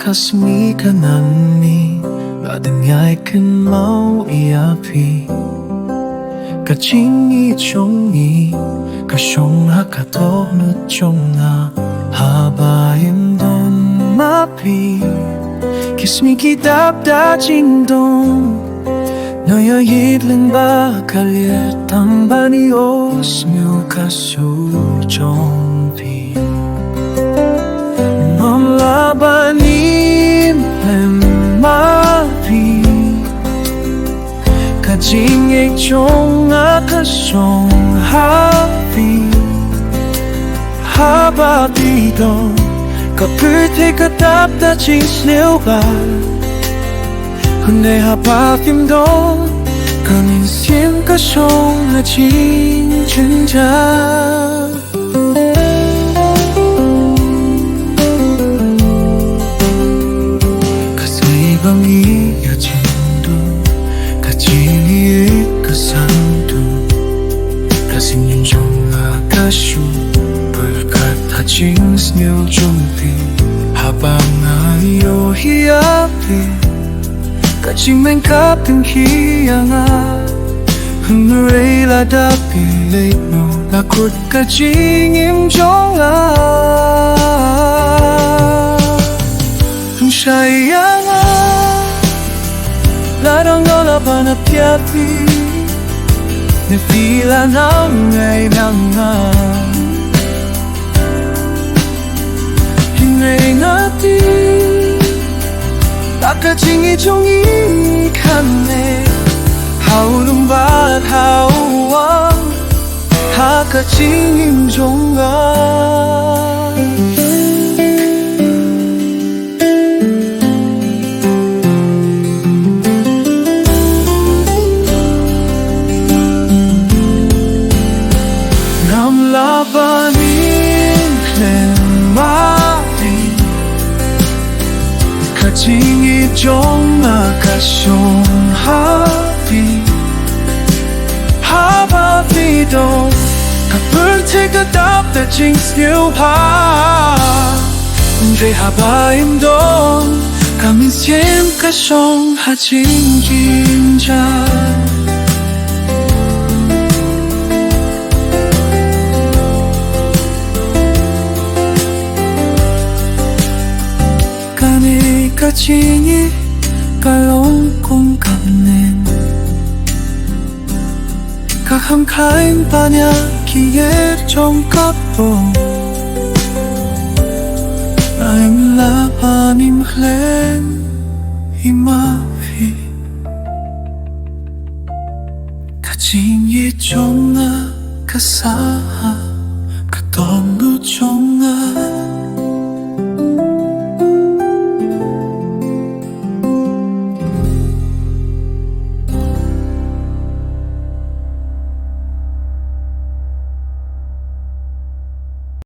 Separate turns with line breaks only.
가슴이 가난니 나등야의 큰 마음이 앞이 가칭이 종이 가숑하가도 늦종나 하바인 돈 마피 Kiss me kitap-da jingdong 너여 일른 바칼리에 담반이 오스며 가수정비 넌라바님 햄마비 가징액 종아 가숑하비 하바비도 kaperte katapta chisneuba Hunde hapatimdo Kamin sim kasong na chinchunja Kasibang iyajindu Kachini kasandu Kasinyunjong akasyu Berkat haching snil jumpi Habang ayo hiyapi Kaching men kaping hiyanga Hungray ladapi late no Nakut kaching imjonga Hung sayanga Larang nolaban at yapi Nefila na ngay nanga Ngati Takaching 종이 갔네 하우는 밭 하우와 takaching 종가 남라바닌 가칭이 좀 아가숑하비 하바비도 가불티가 답다 징스뉴하 언제 하바임도 가민심 가숑하징긴자 가칭이 갈롱 공감낸 각함 카인 바냐 기에 정갑도 나임 라바님 흘렌 이마휘 가칭이 좀나 가사 가동루 좀나